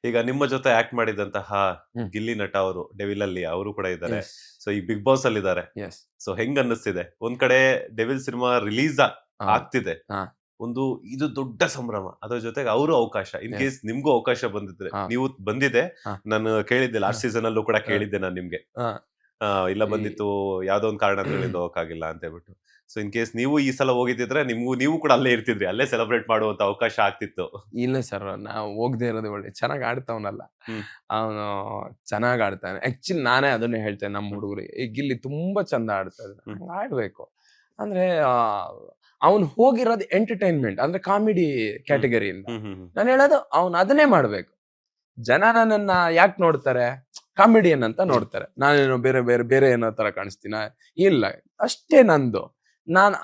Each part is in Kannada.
ಈಗ ನಿಮ್ಮ ಜೊತೆ ಆಕ್ಟ್ ಮಾಡಿದಂತಹ ಹ್ಮ್ ಗಿಲ್ಲಿ ನಟ ಅವರು ಡೆವಿಲ್ ಅಲ್ಲಿ ಅವರು ಕೂಡ ಇದ್ದಾರೆ. ಎಸ್ ಸೊ ಈ ಬಿಗ್ ಬಾಸ್ ಅಲ್ಲಿ ಇದ್ದಾರೆ. ಎಸ್ ಸೊ ಹೆಂಗ್ ಅನ್ನಿಸ್ತಿದೆ? ಒಂದ್ ಕಡೆ ಡೆವಿಲ್ ಸಿನಿಮಾ ರಿಲೀಸ್ ಹೌದು ಆಗ್ತಿದೆ. ಹಾ ಒಂದು ಇದು ದೊಡ್ಡ ಸಂಭ್ರಮ. ಅದ್ರ ಜೊತೆಗೆ ಅವರು ಅವಕಾಶ. ಇನ್ ಎಸ್ ಕೇಸ್ ನಿಮ್ಗೂ ಅವಕಾಶ ಬಂದಿದ್ರೆ ಹಾ ನೀವು ಬಂದಿದೆ. ಹಾ ನಾನು ಕೇಳಿದ್ದೆ ಹಾ ಲಾಸ್ಟ್ ಸೀಸನ್ ಅಲ್ಲೂ ಕೂಡ ಕೇಳಿದ್ದೆ ನಾನು ನಿಮ್ಗೆ. ಹಾ ಇಲ್ಲ ಈ ಬಂದಿತ್ತು ಯಾವ್ದೋ ಒಂದು ಕಾರಣಗಳಿಂದ ಹೋಗಕ್ಕಾಗಿಲ್ಲ ಅಂತ ಹೇಳ್ಬಿಟ್ಟು. ಸೊ ಇನ್ ಕೇಸ್ ನೀವು ಈ ಸಲ ಹೋಗಿದ್ದಿದ್ರೆ ನೀವು ಕೂಡ ಅಲ್ಲೇ ಇರ್ತಿದ್ರಿ. ಅಲ್ಲೇ ಸೆಲೆಬ್ರೇಟ್ ಮಾಡುವಂತ ಅವಕಾಶ ಆಗ್ತಿತ್ತು. ಇಲ್ಲ ಸರ್ ನಾವು ಹೋಗದೆ ಇರೋದು ಒಳ್ಳೆ ಚೆನ್ನಾಗಿ ಆಡ್ತಾವನಲ್ಲ ಹ್ಮ್. ಅವನು ಚೆನ್ನಾಗಿ ಆಡ್ತಾನೆ ಆಕ್ಚುಲಿ ನಾನೇ ಅದನ್ನೇ ಹೇಳ್ತೇನೆ ನಮ್ಮ ಹುಡುಗರಿಗೆ ಈಗ ಗಿಲ್ಲಿ ತುಂಬಾ ಚಂದ ಆಡ್ತಾ ಇದ್ದಾನೆ ಹ್ಮ್. ಹಂಗ್ ಆಡ್ಬೇಕು ಅಂದ್ರೆ ಅವನು ಹೋಗಿರೋದು ಎಂಟರ್ಟೈನ್ಮೆಂಟ್ ಅಂದ್ರೆ ಕಾಮಿಡಿ ಕ್ಯಾಟಗರಿಯಿಂದ ಹ್ಮ್ ಹ್ಮ್ ಹ್ಮ್ ನಾನು ಹೇಳೋದು ಅವ್ನು ಅದನ್ನೇ ಮಾಡ್ಬೇಕು ಜನ ನನ್ನನ್ನ ಯಾಕೆ ನೋಡ್ತಾರೆ ಕಾಮಿಡಿಯನ್ ಅಂತ ನೋಡ್ತಾರೆ ನಾನೇನೋ ಬೇರೆ ಬೇರೆ ಬೇರೆ ಏನೋ ತರ ಕಾಣಿಸ್ತೀನ ಇಲ್ಲ ಅಷ್ಟೇ ನಂದು ನಾನು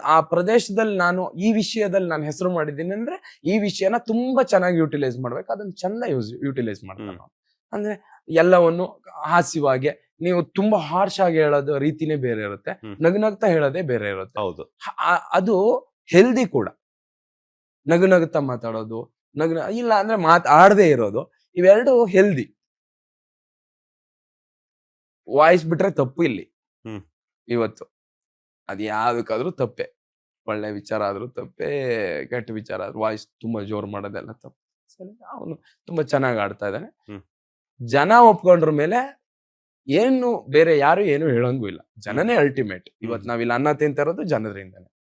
ಆ ಪ್ರದೇಶದಲ್ಲಿ ನಾನು ಈ ವಿಷಯದಲ್ಲಿ ನಾನು ಹೆಸರು ಮಾಡಿದ್ದೀನಿ ಅಂದ್ರೆ ಈ ವಿಷಯನ ತುಂಬಾ ಚೆನ್ನಾಗಿ ಯುಟಿಲೈಸ್ ಮಾಡ್ಬೇಕು ಅದನ್ನ ಚಂದ ಯುಟಿಲೈಸ್ ಮಾಡ್ತಾನೆ ಹ್ಮ್. ಅವ್ನು. ಅಂದ್ರೆ ಎಲ್ಲವನ್ನು ಹಾಸ್ಯವಾಗಿ ನೀವು ತುಂಬಾ ಹಾರ್ಶ್ ಆಗಿ ಹೇಳೋದು ರೀತಿನೇ ಬೇರೆ ಇರುತ್ತೆ ಹ್ಮ್. ನಗ್ನಗ್ತಾ ಹೇಳೋದೇ ಬೇರೆ ಇರುತ್ತೆ ಹೌದು. ಅದು ಹೆಲ್ದಿ ಕೂಡ ನಗುನಗುತ್ತಾ ಮಾತಾಡೋದು ಇಲ್ಲ ಅಂದ್ರೆ ಆಡದೇ ಇರೋದು ಇವೆರಡು ಹೆಲ್ದಿ ವಾಯ್ಸ್ ಬಿಟ್ರೆ ತಪ್ಪು ಇಲ್ಲಿ ಹ್ಮ್. ಇವತ್ತು ಅದ್ ಯಾವ್ದಕ್ಕಾದ್ರೂ ತಪ್ಪೆ ಒಳ್ಳೆ ವಿಚಾರ ಆದ್ರೂ ತಪ್ಪೆ ಕೆಟ್ಟ ವಿಚಾರ ಆದ್ರೂ ವಾಯ್ಸ್ ತುಂಬಾ ಜೋರ್ ಮಾಡೋದೆಲ್ಲ ತಪ್ಪು ಸರಿ ಅವನು ತುಂಬಾ ಚೆನ್ನಾಗಿ ಆಡ್ತಾ ಇದ್ದಾನೆ ಹ್ಮ್. ಜನ ಒಪ್ಕೊಂಡ್ರ ಮೇಲೆ ಏನು ಬೇರೆ ಯಾರು ಏನು ಹೇಳಂಗೂ ಇಲ್ಲ ಜನನೇ ಅಲ್ಟಿಮೇಟ್ ಇವತ್ತು ನಾವಿಲ್ಲಿ ಅನ್ನ ತಿಂತಾ ಇರೋದು ಜನರಿಂದನೇ